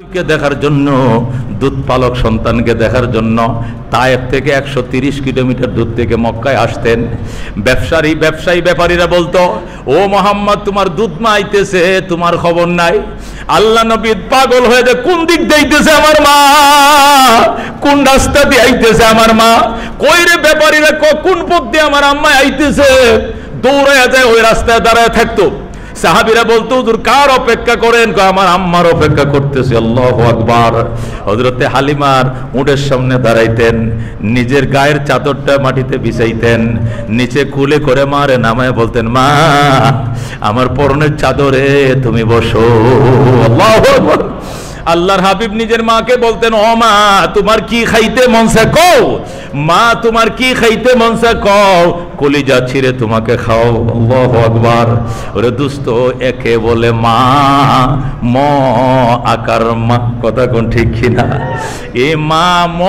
কে দেখার জন্য, দুধ পালক সন্তানকে দেখার জন্য তায়েফ থেকে 130 কিলোমিটার দূর থেকে মক্কায় আসতেন। ব্যবসায়ী ব্যাপারীরা বলতো, ও মোহাম্মদ, তোমার দুধ মা আইতেছে, তোমার খবর নাই। আল্লাহ নবী পাগল হয়ে যায়, কোন দিক দিয়ে আইতেছে আমার মা, কোন রাস্তা দিয়ে আইতেছে আমার মা, কই রে ব্যাপারীরা, কোন পথ দিয়ে আমার আম্মা আইতেছে। দৌড়ায় যায়, ওই রাস্তায় দাঁড়ায় থাকতো। সাহাবীরা বলতো, হুজুর কার অপেক্ষা করেন? আমার আম্মার অপেক্ষা করতেছি। আল্লাহু আকবার। হযরতে হালিমার উটের সামনে দাঁড়াইতেন, নিজের গায়ের চাদরটা মাটিতে বিছাইতেন, নিচে কুলে করে মারে নামায় বলতেন, মা আমার পরনের চাদরে তুমি বসো। আল্লাহু আকবার। আল্লাহর হাবিব নিজের মাকে বলতেন, ও মা তোমার কি খাইতে মন চায় কও, মা তোমার কি খাইতে মন চায় কও, কলিজা ছিঁড়ে তোমাকে খাও। আল্লাহু আকবার। ওরে দুস্থ, একে বলে মা, ম আকার মা, কথা কোন ঠিক কিনা? এই মা ম,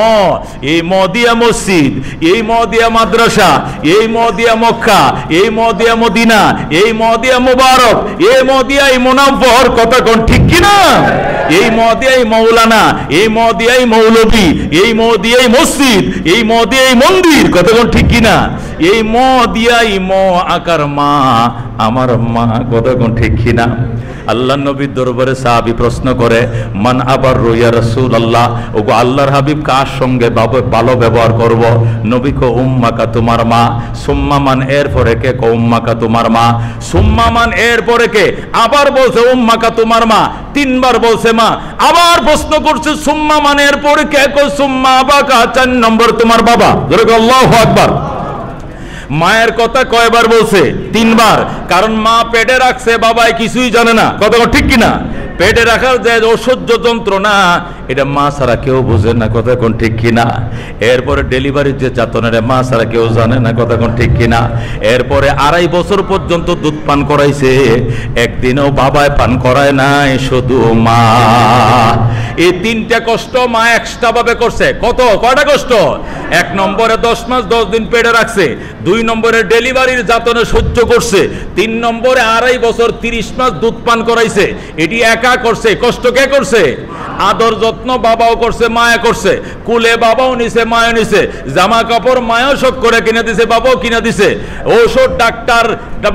এই ম দিয়া মসজিদ, এই ম দিয়া মাদ্রাসা, এই ম দিয়া মক্কা, এই ম দিয়া মদিনা, এই ম দিয়া মুবারক, এই ম দিয়া এই মুনাফফর, কথা কোন ঠিক কিনা? এই ম দিয়াই মৌলানা, এই ম দিয়াই মৌলবী, এই ম দিয়াই মসজিদ, এই ম দিয়াই মন্দির, কথা কোন ঠিক কিনা? এই ম দিয়াই ম আকার মা, আমার মা, কথা কোন ঠিক কিনা? আল্লাহ নবীর দরবারে সাহাবী প্রশ্ন করে, মান আবার ইয়া রাসূলুল্লাহ, ওগো আল্লাহর হাবিব কার সঙ্গে ভালো ব্যবহার করব? নবী কো উম্মাকা, তোমার মা। সুম্মা মান, এরপরে কে? কো উম্মাকা, তোমার মা। সুম্মা মান, এরপরে কে? আবার বলছে উম্মাকা, তোমার মা। তিনবার বলছে মা। আবার প্রশ্ন করছে সুম্মা মান, এরপরে কে? কো সুম্মা আবাকা, 4 নম্বর তোমার বাবা। জোরে বলো আল্লাহু আকবার। মায়ের কথা কয়বার বলছে? 3 বার। কারণ মা পেটে রাখছে, বাবাই কিছুই জানে না, কথা ঠিক কিনা? পেটে রাখার যে অসহ্য যন্ত্রণা, এটা মা ছাড়া কেউ বোঝে না, কথা কোন ঠিক কিনা? এরপরে ডেলিভারির যে যাতনাটা, মা ছাড়া কেউ জানে না, কথা কোন ঠিক কিনা? এরপরে 2.5 বছর পর্যন্ত দুধ পান করাইছে, একদিনও বাবায় পান করায় নাই, শুধু মা। এই 3টা কষ্ট মা এক্সট্রা ভাবে করছে। কয়টা কষ্ট? 1 নম্বরে 10 মাস 10 দিন পেটে রাখছে, 2 নম্বরে ডেলিভারির যাতনা সহ্য করছে, 3 নম্বরে 2.5 বছর 30 মাস দুধ পান করাইছে। এটি একা করছে, কষ্ট কে করছে? আদর যত্ন বাবাও করছে, মায়া করছে, কুলে বাবাও নিছে, মায়া নিছে, জামা কাপড় মায়াও শখ করে কিনে দিছে, বাবাও কিনে দিছে, ঔষধ ডাক্তার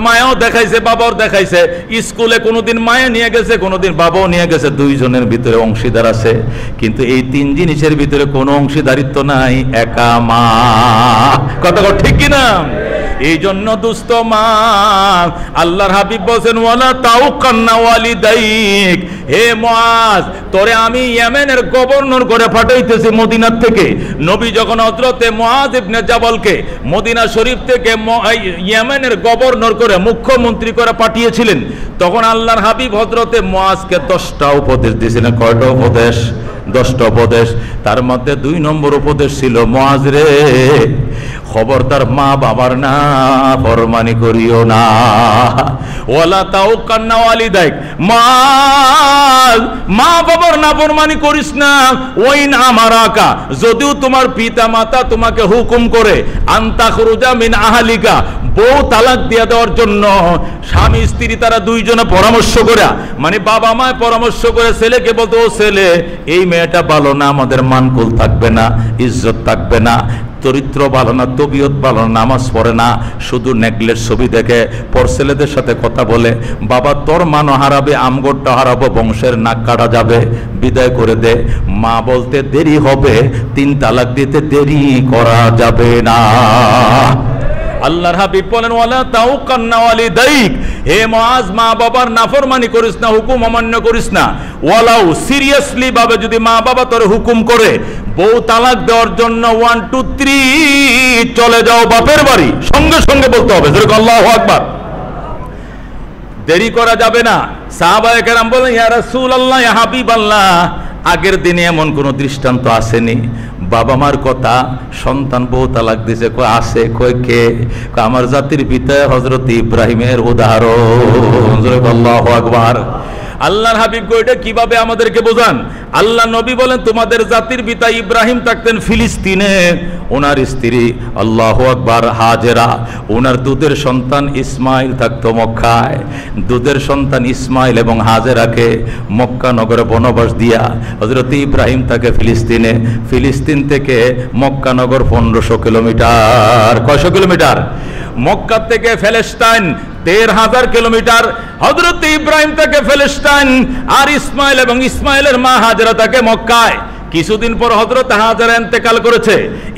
মায়াও দেখাইছে, বাবাও দেখাইছে, স্কুলে কোনোদিন মায়া নিয়ে গেছে, কোনোদিন বাবাও নিয়ে গেছে। 2 জনের ভিতরে অংশীদার আছে, কিন্তু এই 3 জিনিসের ভিতরে কোনো অংশীদারিত্ব নাই, একা মা, কথা ঠিক কিনা? এই জন্য দুস্থ মা, আল্লাহর হাবিব বলেন, ওয়ালা তাউকান্না ওয়ালিদাইক, হে মুআজ, তোরে আমি ইয়েমেনের গভর্নর করে পাঠাইতেছি মদিনা থেকে। নবী যখন হযরতে মুআজ ইবনে জাবালকে মদিনা শরীফ থেকে ইয়েমেনের গভর্নর করে, মুখ্যমন্ত্রী করে পাঠিয়েছিলেন, তখন আল্লাহর হাবিব হযরতে মুআজকে 10টা উপদেশ দিয়েছিলেন। কয়টা উপদেশ? 10টা উপদেশ। তার মধ্যে 2 নম্বর উপদেশ ছিল, মুআজ রে, খবরদার মা বাবার না ফরমানি করিও না। ওয়ালা তাউকান্না ওয়ালিদাইক, মা বাবার না ফরমানি করিস না। ওয়াইন আমারাকা, যদিও তোমার পিতা মাতা তোমাকে হুকুম করে, আনতা খুরুজা মিন আহলিকা, বউ তালাক দিয়ে দেওয়ার জন্য, স্বামী স্ত্রী তারা 2 জনে পরামর্শ করে, মানে বাবা মায় পরামর্শ করে ছেলেকে বলতো, ও ছেলে, এই মেয়েটা ভালো না, আমাদের মানকুল থাকবে না, ইজ্জত থাকবে না, চরিত্র ভালো না, তবিয়ত ভালো না, নামাজ পড়ে না, শুধু নেকলেস ছবি দেখে, পর ছেলেদের সাথে কথা বলে, বাবা তোর মানও হারাবে, আমগরটা হারাবো, বংশের নাক কাটা যাবে, বিদায় করে দে। মা বলতে দেরি হবে, 3 তালাক দিতে দেরি করা যাবে না। আল্লাহর হাবিব বলেন, ওয়ালা তাউকান্না ওয়ালিদাইক, হে মুআজ, মা বাবার নাফরমানি করিস না, হুকুম অমান্য করিস না। ওয়ালাউ, সিরিয়াসলি ভাবে যদি মা বাবা তোর হুকুম করে বউ তালাক দেওয়ার জন্য 1 2 3 চলে যাও বাপের বাড়ি, সঙ্গে সঙ্গে বলতে হবে। আল্লাহু আকবার। দেরি করা যাবে না। সাহাবায়ে কেরাম বলেন, ইয়া রাসূলুল্লাহ, ইয়া হাবিবাল্লাহ, আগের দিনে এমন কোনো দৃষ্টান্ত আসেনি, বাবা মার কথা সন্তান বউ তালাক দিছে? কয় আছে। কয় কে? আমার জাতির পিতা হযরত ইব্রাহিমের উদাহরণ। আল্লাহু আকবার। আল্লাহর হাবিব কইটা কিভাবে আমাদেরকে বোঝান? আল্লাহ নবী বলেন, তোমাদের জাতির পিতা ইব্রাহিম থাকতেন ফিলিস্তিনে, ওনার স্ত্রী আল্লাহু আকবার হাজেরা, ওনার দুধের সন্তান ইসমাইল থাকতো মক্কায়। দুধের সন্তান ইসমাইল এবং হাজেরাকে মক্কা নগরে বনবাস দিয়া হযরত ইব্রাহিম থাকে ফিলিস্তিনে। ফিলিস্তিন থেকে মক্কা নগর 1500 কিলোমিটার। কয়শো কিলোমিটার? মক্কা থেকে ফিলিস্তিন ১৩,০০০ কিলোমিটার। হযরত ইব্রাহিম থেকে ফিলিস্তিন, আর ইসমাইল এবং ইসমাইলের মা হাজেরা থাকে মক্কায়। কিছুদিন পর হযরত হাজেরা ইন্তেকাল করেছে।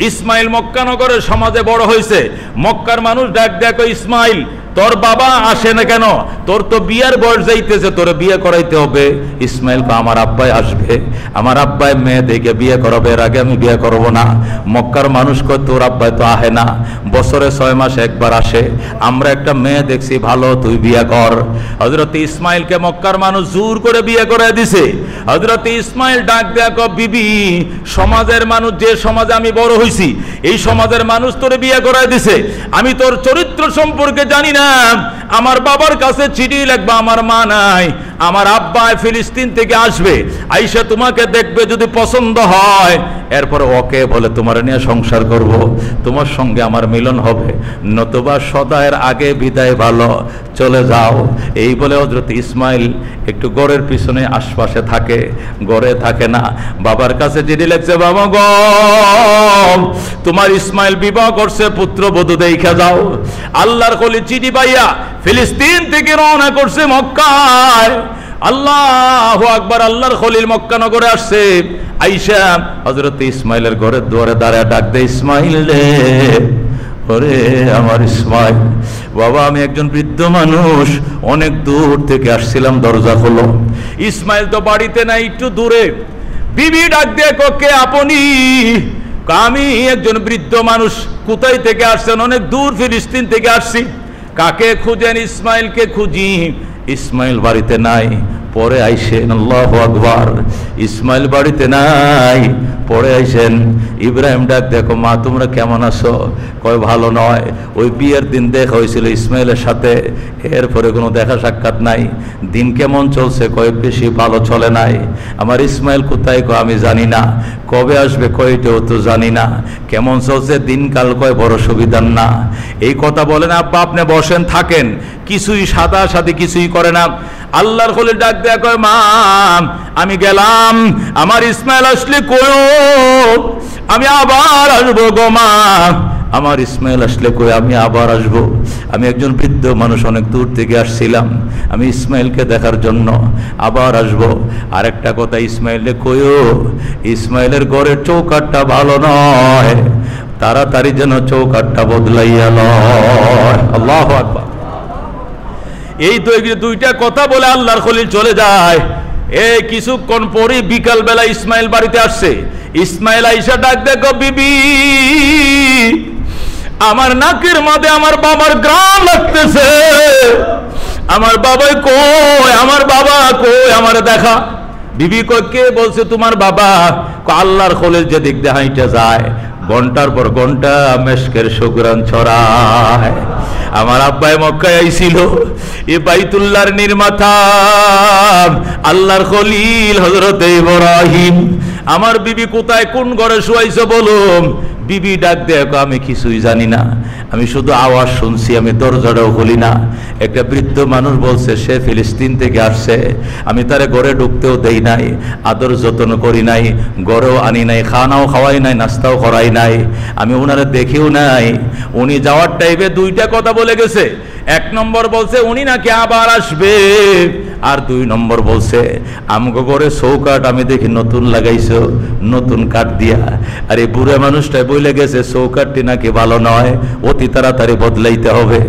ইসমাইল মক্কা নগরের সমাজে বড় হয়েছে। মক্কার মানুষ ডাক দেখো, ইসমাইল তোর বাবা আসে না কেন? তোর তো বিয়ার বয়স যাইতেছে, তোর বিয়ে করাইতে হবে। ইসমাইল আমার আব্বাই আসবে, আমার আব্বাই মেয়ে দেখে বিয়ে করাবে, এর আগে আমি বিয়ে করব না। মক্কার মানুষ কয় তোর আব্বাই তো আহে না, বছরে 6 মাসে একবার আসে, আমরা একটা মেয়ে দেখছি ভালো, তুই বিয়ে কর। হযরত ইসমাইলকে মক্কার মানুষ জোর করে বিয়ে করে দিছে। হযরত ইসমাইল ডাক দেখো, বিবি সমাজের মানুষ, যে সমাজে আমি বড় হইছি এই সমাজের মানুষ তোরে বিয়ে করে দিছে, আমি তোর চরিত্র সম্পর্কে জানি না। আমার বাবার কাছে চিঠি লিখবা, আমার মা নাই, আমার আব্বা ফিলিস্তিন থেকে আসবে, আইসা তোমাকে দেখবে, যদি পছন্দ হয় এরপর ওকে বলে তোমার নিয়ে সংসার করব, তোমার সঙ্গে আমার মিলন হবে, নতুবা সদায়ের আগে বিদায় ভালো, চলে যাও। এই বলে হযরত ইসমাইল একটু গড়ের পিছনে আশপাশে থাকে, গড়ে থাকে না। বাবার কাছে চিঠি লিখছে, বাবা গো তোমার ইসমাইল বিবাহ করছে, পুত্রবধূ দেখা যাও। আল্লাহর খলিল চিঠি পাইয়া ফিলিস্তিন থেকে রওনা করছে মক্কায়। আল্লাহু আকবার, আল্লাহর খলিল মক্কা নগরে আসছে। আইসা হযরত ইসমাইলের ঘরের দুয়ারে দাঁড়ায় ডাক দেয়, ইসমাইল রে, ওরে আমার ইসমাইল। বাবা আমি একজন বৃদ্ধ মানুষ, অনেক দূর থেকে আসছিলাম, দরজা খোলো। ইসমাইল তো বাড়িতে নাই, একটু দূরে। বিবি ডাক দিয়ে কে আপনি? আমি একজন বৃদ্ধ মানুষ। কোথায় থেকে আসছেন? অনেক দূর ফিলিস্তিন থেকে আসছি। কাকে খুঁজেন? ইসমাইলকে খুঁজি। ইসমাইল বাড়িতে নাই। পরে আইসেন, আল্লাহু আকবার, ইসমাইল বাড়িতে নাই, পরে আইসেন। ইব্রাহিম ডাক দেখো, মা তোমরা কেমন আছো? কয় ভালো নয়, ওই বিয়ের দিন দেখা হয়েছিল ইসমাইলের সাথে, এরপরে কোনো দেখা সাক্ষাৎ নাই। দিন কেমন চলছে? কয় বেশি ভালো চলে নাই। আমার ইসমাইল কোথায়? কয় আমি জানি না। কবে আসবে? কয়টাও তো জানি না। কেমন চলছে দিনকাল? কয় বড় সুবিধার না। এই কথা বলেন। আব্বা আপনি বসেন, থাকেন, কিছুই সাদা সাদি কিছুই করে না। আল্লাহর খলিল ডাক দেয়া কয়, মা আমি গেলাম, আমার ইসমাইল আসলে কই আমি আবার আসবো গো মা। আমার ইসমাইল আসলে কই আমি আবার আসবো। আমি একজন বৃদ্ধ মানুষ, অনেক দূর থেকে আসছিলাম, আমি ইসমাইলকে দেখার জন্য আবার আসবো। আরেকটা কথা, ইসমাইলে কইও ইসমাইলের ঘরের চৌকাঠটা ভালো নয়, তাড়াতাড়ি যেন চৌকাঠটা বদলাইয়া লয়। আল্লাহু আকবার। এই দুইটা কথা বলে আল্লাহর খলিল চলে যায়। এই কিছুক্ষণ পরে বিকাল বেলা ইসমাইল বাড়িতে আসছে। ইসমাইল আইসা ডাক দেখো, বিবি আমার নাকের মাঝে আমার বাবার গ্রাম লাগতেছে, আমার বাবাই কই? আমার বাবা কই? আমার দেখা। বিবি কই কে বলছে তোমার বাবা? আল্লাহর খলিল যে দিক দিয়ে হাইটা যায়, ঘন্টার পর ঘন্টা মেশকের সুঘ্রাণ ছড়ায়। আমার আব্বাই মক্কায় আইছিল, এ বাইতুল্লাহর নির্মাতা আল্লাহর খলিল হযরত ইব্রাহিম। আমার বিবি কোথায়, কোন ঘরে শুয়াইছো বলো? বিবি ডাক দেখো, আমি কিছুই জানি না, আমি শুধু আওয়াজ শুনছি, আমি দরজাটাও খুলি না। একটা বৃদ্ধ মানুষ বলছে সে ফিলিস্তিন থেকে আসছে, আমি তারে ঘরে ঢুকতেও দেই নাই, আদর যত্ন করি নাই, ঘরেও আনি নাই, খানাও খাওয়াই নাই, নাস্তাও করাই নাই, আমি ওনারে দেখিও নাই। উনি যাওয়ার টাইমে দুইটা কথা বলে গেছে। এক নম্বর বলছে উনি নাকি আবার আসবে, আর 2 নম্বর বলছে আমগো ঘরে চৌকাঠ আমি দেখি নতুন লাগাইছো, নতুন কাঠ দিয়া। আর এই বুড়া মানুষটাই বলে গেছে চৌকাঠটি নাকি ভালো নয়, অতি তাড়াতাড়ি বদলাইতে হবে।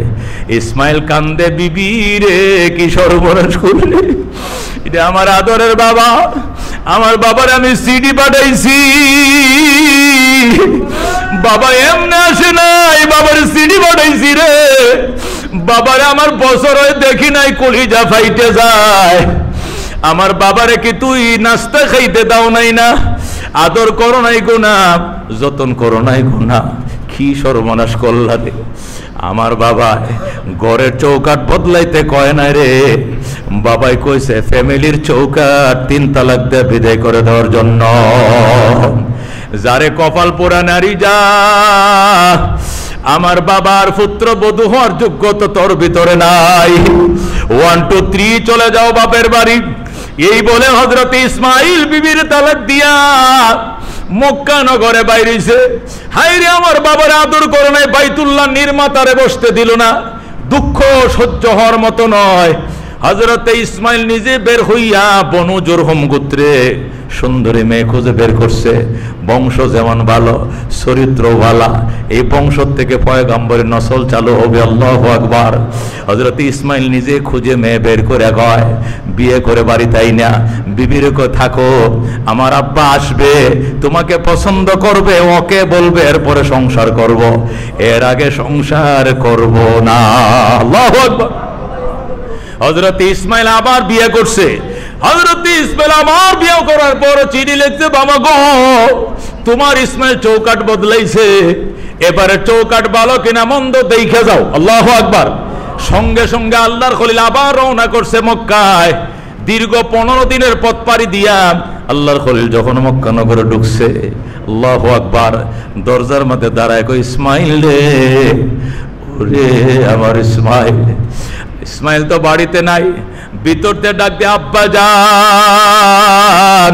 ইসমাইল কান্দে, বিবি রে কি সর্বনাশ করলে, এটা আমার আদরের বাবা, আমার বাবার আমি সিডি পাঠাইছি, বাবা এমনি আসে নাই, বাবার সিডি পাঠাইছি রে, বাবার আমার বছর হয়ে দেখি নাই, কলিজা ফাইটে যায়। আমার বাবারে কি তুই নাস্তা খাইতে দাও নাই না, আদর করো নাই গোনা, যতন করো নাই গোনা, কি সর্বনাশ করলা রে। আমার বাবা ঘরের চৌকাঠ বদলাইতে কয় নাই রে, বাবাই কইছে ফ্যামিলির চৌকাট 3 তালাক দিয়ে বিদায় করে দেওয়ার জন্য। যারে কপাল পোড়া নারী যা, আমার বাবার পুত্র বধূ হওয়ার যোগ্যতা তোর ভিতরে নাই, 1 2 3 চলে যাও বাপের বাড়ি। এই বলে হযরত ইসমাইল বিবির তালাক দিয়া মক্কা নগরে বাইরেছে। হায়রে আমার বাবার আদর করে নাই, বাইতুল্লাহ নির্মাতারে বসতে দিল না। দুঃখ সহ্য হওয়ার মতো নয়। হযরত ইসমাইল নিজে বের হইয়া বনু জুরহুম গোত্রে সুন্দরী মেয়ে খুঁজে বের করছে। বংশ যেমন ভালো, চরিত্র ভালো, এই বংশ থেকে পয়গম্বরের নসল চালু হবে। আল্লাহু আকবার। হযরত ইসমাইল নিজে খুঁজে মেয়ে বের করে গয়, বিয়ে করে বাড়িতে আইনা বিবির কো থাকো, আমার আব্বা আসবে, তোমাকে পছন্দ করবে, ওকে বলবে, এরপরে সংসার করব, এর আগে সংসার করব না। আল্লাহু আকবার। হযরত ইসমাইল আবার বিয়ে করছে। হযরত ইসমাইল আবার বিয়ে করার পর চিঠি লিখছে, বাবা গো তোমার ইসমাইল চৌকাট বদলাইছে, এবারে চৌকাট ভালো কিনা মন্দ দেখে যাও। আল্লাহু আকবার। সঙ্গে সঙ্গে আল্লাহর খলিল আবার রওনা করছে মক্কায়। দীর্ঘ 15 দিনের পথ পাড়ি দিয়া আল্লাহর খলিল যখন মক্কা নগরে ঢুকছে, আল্লাহু আকবার, দরজার মধ্যে দাঁড়ায় কই, ইসমাইল রে, ওরে আমার ইসমাইল। ইসমাইল তো বাড়িতে নাই, ভিতরতে ডাক দিয়ে, আব্বা যান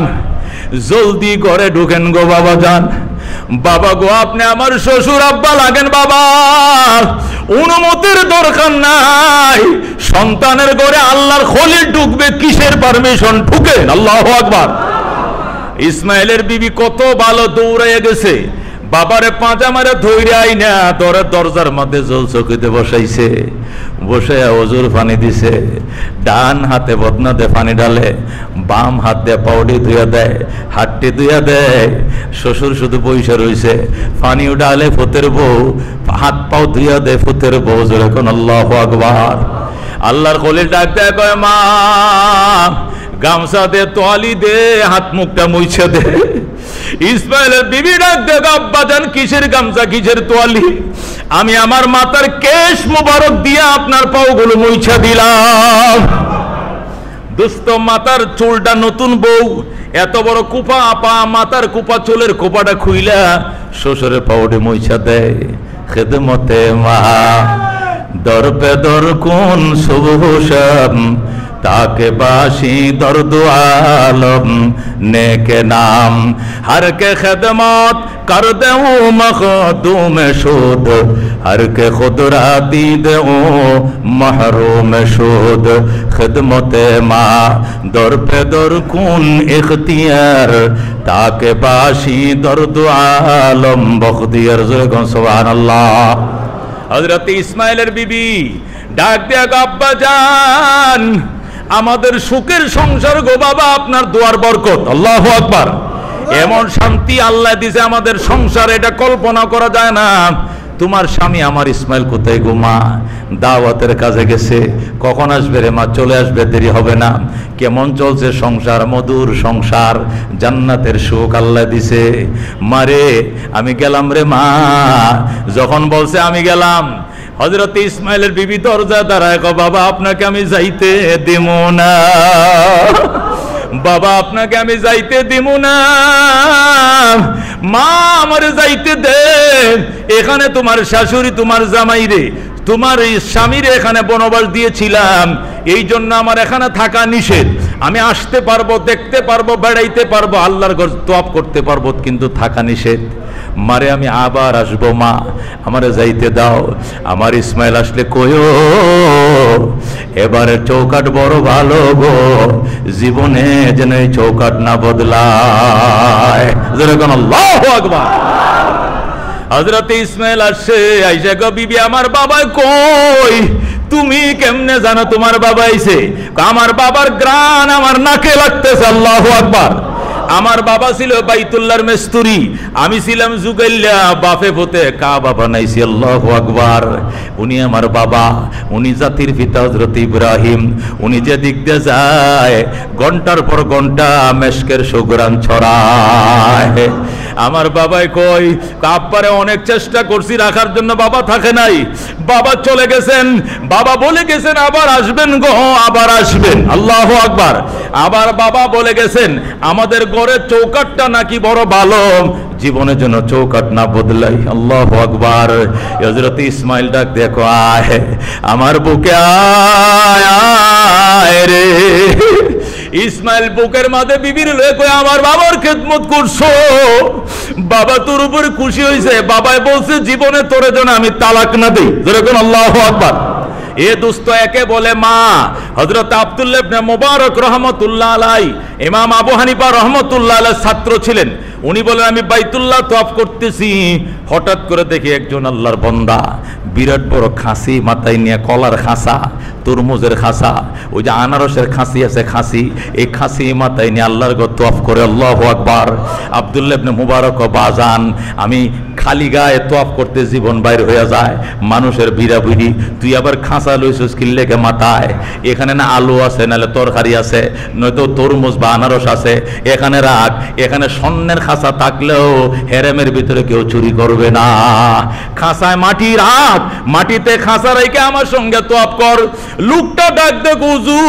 জলদি ঘরে ঢুকেন গো বাবা যান। বাবা গো আপনি আমার শ্বশুর আব্বা লাগেন বাবা, অনুমতির দরকার নাই, সন্তানের ঘরে আল্লাহর খলিল ঢুকবে, কিসের পারমিশন, ঢুকেন। আল্লাহু আকবার। ইসমাইলের বিবি কত ভালো, দৌড়াইয়া গেছে, বাবারে পাঁজা মারে ধৈর্য আইনা দরের দরজার মধ্যে জল চকিতে বসাইছে, বসে ওজুর পানি দিছে, ডান হাতে বদনা দিয়ে পানি ডালে, বাম হাত দিয়ে পাউডি ধুইয়া দেয়, হাতটি ধুইয়া দেয়। শ্বশুর শুধু পয়সা রয়েছে, পানিও ডালে ফুতের বউ, হাত পাও ধুইয়া দেয় ফুতের বউ। যেরকম আল্লাহু আকবার। আল্লাহর খলিল ডাক দেয়, কয় মা গামছা দে, তোয়ালি দে, হাত মুখটা মুছে দে। ইসমাইলের বিবি ডাক দেয়, আব্বা জান কিসের গামছা, কিসের তোয়ালি, আমি আমার মাথার কেশ মুবারক দিয়া আপনার পাওগুলো মুছা দিলাম। দোস্ত মাথার চুলটা নতুন বউ, এত বড় কুপা আপা, মাথার কুপা চুলের কুপাটা খুইলা শ্বশুরের পাউডে মুছা দেয়। খেদমতে মা দরপে দর কোন শুভসাম, তাকে বাসি দর্দ আলম নেকে নাম, हर के खदमत कर दे मखदूम शुद, हर के खुद राती दे महरूम शुद, खिदमत माँ दर पे दर कुन इख्तियार, ताके बाशी दर्द आलम बख्तियार। सुबहानल्लाह। हजरत इस्माइलेर बीबी डाक दिया, আব্বা জান আমাদের সুখের সংসার গো বাবা, আপনার দোয়ার বরকত। আল্লাহু আকবার। এমন শান্তি আল্লাহ দিয়েছে আমাদের সংসার, এটা কল্পনা করা যায় না। তোমার স্বামী আমার ইসমাইল কোথায় গো মা? দাওয়াতের কাজে গেছে, কখন আসবে রে মা? চলে আসবে, দেরি হবে না। কেমন চলছে সংসার? মধুর সংসার, জান্নাতের সুখ আল্লাহ দিছে। মারে আমি গেলাম রে মা। যখন বলছে আমি গেলাম, হযরত ইসমাইলের বিবি দরজা দাঁড়ায়, কয় বাবা আপনাকে আমি যাইতে দিব না, বাবা আপনাকে আমি যাইতে দিব না, মা আমারে যাইতে দে। এখানে তোমার শাশুড়ি, তোমার জামাই রে, তোমার স্বামীর এখানে বনবাস দিয়েছিলাম, এই জন্য আমার এখানে থাকা নিষেধ। আমি আসতে পারবো, দেখতে পারবো, বেড়াইতে পারবো, আল্লাহর ঘর তওয়াফ করতে পারবো, কিন্তু থাকা নিষেধ। মারে আমি আবার আসবো মা, আমারে যাইতে দাও। আমার ইসমাইল আসলে কয়ো এবারে চৌকাট বড় ভালো গো, জীবনে যেন এই চৌকাট না বদলায়। যেরকম আল্লাহু আকবার। হযরত ইসমাইল আসছে, আইসা গো বিবি আমার বাবা কই? তুমি কেমনে জানো তোমার বাবা আইছে? আমার বাবার গ্রান আমার নাকে লাগতেছে। আল্লাহু আকবার। আমার বাবা ছিল বাইতুল্লাহর মিস্ত্রি, আমি ছিলাম জুগাইল্লা, বাপে পথে কাবা বানাইছি। আল্লাহু আকবার। উনি আমার বাবা, উনি জাতির পিতা হযরত ইব্রাহিম। উনি যে দিক দিয়ে যায় ঘন্টার পর ঘন্টা মেশকের সুঘ্রাণ ছড়ায়। আমার বাবাই কই, আব্বারে অনেক চেষ্টা করছি রাখার জন্য, বাবা থাকে নাই, বাবা চলে গেছেন, বাবা বলে গেছেন আবার আসবেন গো, আবার আসবেন। আল্লাহু আকবার। আবার বাবা বলে গেছেন আমাদের ঘরের চৌকাটটা নাকি বড় ভালো, জীবনের জন্য চৌকাট না বদলাই। আল্লাহু আকবার। হযরত ইসমাইল ডাক দেখো, আয় আমার বুকে আয়, আয় রে। ইসমাইল বুকের মাঝে বিবির লয়ে কই, আমার বাবার খেদমত করছো, বাবা তোর উপরে খুশি হয়েছে, বাবাই বলছে জীবনে তোরে জন্য আমি তালাক না দেই। যেরকম আল্লাহু আকবার। এ দোস্ত একে বলে মা। হযরত আব্দুল্লাহ ইবনে মুবারক রহমাতুল্লাহ আলাইহি ইমাম আবু হানিফা রহমাতুল্লাহ আলাইহির ছাত্র ছিলেন। উনি বলেন আমি বাইতুল্লাহ তওয়াফ করতেছি, হঠাৎ করে দেখি একজন আল্লাহর বান্দা বিরাট বড় খাসি মাথায় নিয়ে, কলার খাসা, তরমুজের খাসা, ওই যে আনারসের খাসি আছে খাসি, এই খাসি মাথায় নিয়ে আল্লাহর ঘর তওয়াফ করে। আল্লাহু আকবার। আব্দুল্লাহ ইবনে মুবারক বাজান, আমি খালি গায়ে তওয়াফ করতে জীবন বাইর হয়ে যায়, মানুষের ভিড়াভিড়ি, তুই আবার খাসা লইছিস কি লেগে মাথায়? এখানে না আলু আছে, নাহলে তরকারি আছে, নয়তো তরমুজ বা আনারস আছে, এখানে রাখ। এখানে স্বর্ণের খাসা থাকলেও হেরেমের ভিতরে কেউ চুরি করবে না। খাসায় মাটি রাখ, মাটিতে খাসা রেখে আমার সঙ্গে তওয়াফ কর। লোকটা ডাক দেখ হুজুর